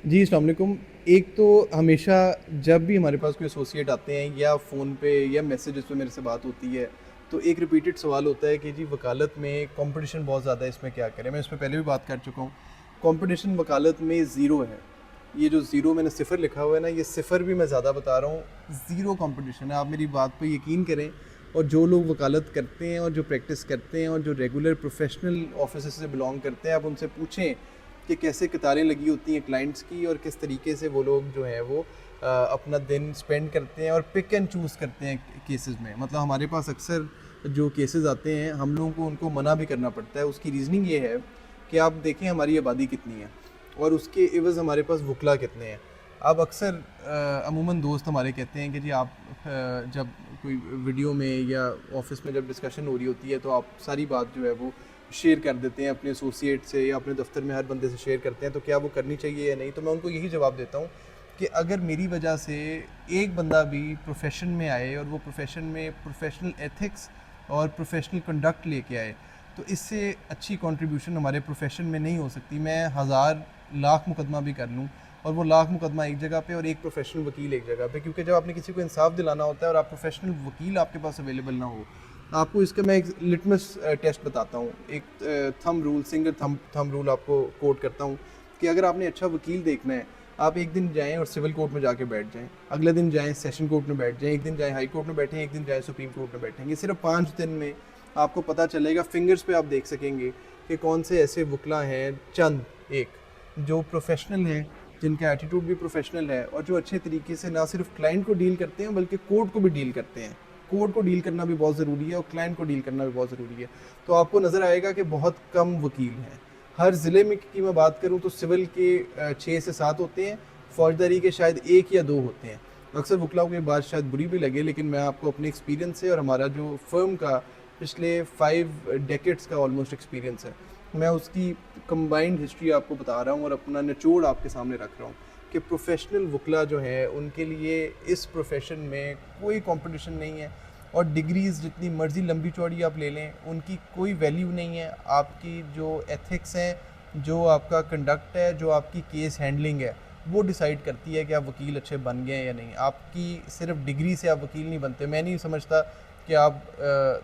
जी, अस्सलाम वालेकुम। एक तो हमेशा जब भी हमारे पास कोई एसोसिएट आते हैं या फ़ोन पे या मैसेजेस पे मेरे से बात होती है, तो एक रिपीटेड सवाल होता है कि जी वकालत में कंपटीशन बहुत ज़्यादा है, इसमें क्या करें? मैं इस पे पहले भी बात कर चुका हूँ। कंपटीशन वकालत में ज़ीरो है। ये जो ज़ीरो मैंने सिफ़र लिखा हुआ है ना, ये सिफ़र भी मैं ज़्यादा बता रहा हूँ, ज़ीरो कंपटीशन है। आप मेरी बात पे यकीन करें। और जो लोग वकालत करते हैं और जो प्रैक्टिस करते हैं और जो रेगुलर प्रोफेशनल ऑफिस से बिलोंग करते हैं, आप उनसे पूछें कि कैसे कतारें लगी होती हैं क्लाइंट्स की और किस तरीके से वो लोग जो है वो अपना दिन स्पेंड करते हैं और पिक एंड चूज़ करते हैं केसेस में। मतलब हमारे पास अक्सर जो केसेस आते हैं, हम लोगों को उनको मना भी करना पड़ता है। उसकी रीज़निंग ये है कि आप देखें हमारी आबादी कितनी है और उसके एवज़ हमारे पास वकला कितने हैं। अब अक्सर अमूमन दोस्त हमारे कहते हैं कि जी आप जब कोई वीडियो में या ऑफिस में जब डिस्कशन हो रही होती है तो आप सारी बात जो है वो शेयर कर देते हैं अपने एसोसिएट से या अपने दफ्तर में हर बंदे से शेयर करते हैं, तो क्या वो करनी चाहिए या नहीं? तो मैं उनको यही जवाब देता हूँ कि अगर मेरी वजह से एक बंदा भी प्रोफेशन में आए और वो प्रोफेशन में प्रोफेशनल एथिक्स और प्रोफेशनल कंडक्ट लेके आए, तो इससे अच्छी कंट्रीब्यूशन हमारे प्रोफेशन में नहीं हो सकती। मैं हज़ार लाख मुकदमा भी कर लूँ और वो लाख मुकदमा एक जगह पे और एक प्रोफेशनल वकील एक जगह पे, क्योंकि जब आपने किसी को इंसाफ दिलाना होता है और आप प्रोफेशनल वकील आपके पास अवेलेबल ना हो। आपको इसका मैं एक लिटमस टेस्ट बताता हूँ, एक thumb rule, single thumb rule आपको कोट करता हूँ कि अगर आपने अच्छा वकील देखना है, आप एक दिन जाएं और सिविल कोर्ट में जाके बैठ जाएं, अगले दिन जाएं सेशन कोर्ट में बैठ जाएं, एक दिन जाएं हाई कोर्ट में बैठें, एक दिन जाएं सुप्रीम कोर्ट में बैठेंगे। सिर्फ 5 दिन में आपको पता चलेगा, फिंगर्स पे आप देख सकेंगे कि कौन से ऐसे वकला हैं, चंद एक जो प्रोफेशनल हैं, जिनका एटीट्यूड भी प्रोफेशनल है और जो अच्छे तरीके से ना सिर्फ क्लाइंट को डील करते हैं बल्कि कोर्ट को भी डील करते हैं। कोर्ट को डील करना भी बहुत ज़रूरी है और क्लाइंट को डील करना भी बहुत ज़रूरी है। तो आपको नज़र आएगा कि बहुत कम वकील हैं। हर ज़िले में की मैं बात करूँ तो सिविल के 6 से 7 होते हैं, फौजदारी के शायद 1 या 2 होते हैं। अक्सर वकलाओं को ये बात शायद बुरी भी लगे, लेकिन मैं आपको अपने एक्सपीरियंस से और हमारा जो फर्म का पिछले 5 डेकेड्स का ऑलमोस्ट एक्सपीरियंस है, मैं उसकी कंबाइंड हिस्ट्री आपको बता रहा हूँ और अपना निचोड़ आपके सामने रख रहा हूँ कि प्रोफेशनल वकला जो है उनके लिए इस प्रोफेशन में कोई कंपटीशन नहीं है। और डिग्रीज़ जितनी मर्ज़ी लंबी चौड़ी आप ले लें, उनकी कोई वैल्यू नहीं है। आपकी जो एथिक्स हैं, जो आपका कंडक्ट है, जो आपकी केस हैंडलिंग है, वो डिसाइड करती है कि आप वकील अच्छे बन गए या नहीं। आपकी सिर्फ डिग्री से आप वकील नहीं बनते। मैं नहीं समझता कि आप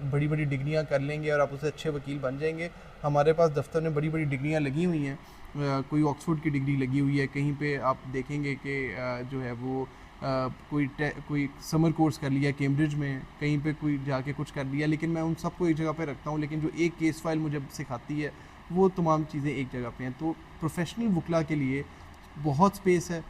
बड़ी बड़ी डिग्रियां कर लेंगे और आप उससे अच्छे वकील बन जाएंगे। हमारे पास दफ्तर में बड़ी बड़ी डिग्रियां लगी हुई हैं। कोई ऑक्सफोर्ड की डिग्री लगी हुई है, कहीं पे आप देखेंगे कि जो है वो कोई समर कोर्स कर लिया कैम्ब्रिज में, कहीं पे कोई जाके कुछ कर लिया, लेकिन मैं उन सबको एक जगह पे रखता हूँ। लेकिन जो एक केस फाइल मुझे सिखाती है वो तमाम चीज़ें एक जगह पे हैं। तो प्रोफेशनल वकला के लिए बहुत स्पेस है।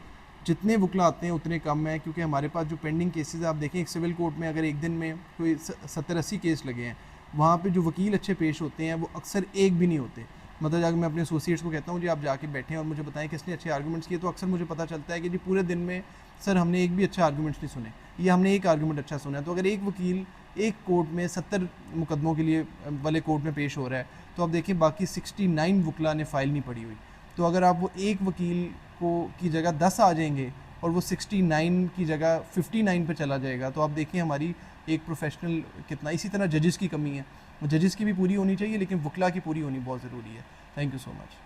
जितने वकला आते हैं उतने कम है, क्योंकि हमारे पास जो पेंडिंग केसेस आप देखें, एक सिविल कोर्ट में अगर एक दिन में कोई 70-80 केस लगे हैं, वहाँ पे जो वकील अच्छे पेश होते हैं वो अक्सर एक भी नहीं होते। मतलब अगर मैं अपने एसोसिएट्स को कहता हूँ जी आप जाके बैठें और मुझे बताएं किसने अच्छे आर्गूमेंट्स किए, तो अक्सर मुझे पता चलता है कि जी पूरे दिन में सर हमने एक भी अच्छा आर्गूमेंट्स नहीं सुने, या हमने एक आर्गूमेंट अच्छा सुना है। तो अगर एक वकील एक कोर्ट में 70 मुकदमों के लिए वाले कोर्ट में पेश हो रहा है, तो आप देखिए बाकी 69 वकला ने फ़ाइल नहीं पढ़ी हुई। तो अगर आप वो एक वकील को की जगह 10 आ जाएंगे और वो 69 की जगह 59 पे चला जाएगा, तो आप देखिए हमारी एक प्रोफेशनल कितना। इसी तरह जजेस की कमी है, जजेस की भी पूरी होनी चाहिए, लेकिन वकला की पूरी होनी बहुत ज़रूरी है। Thank you so much.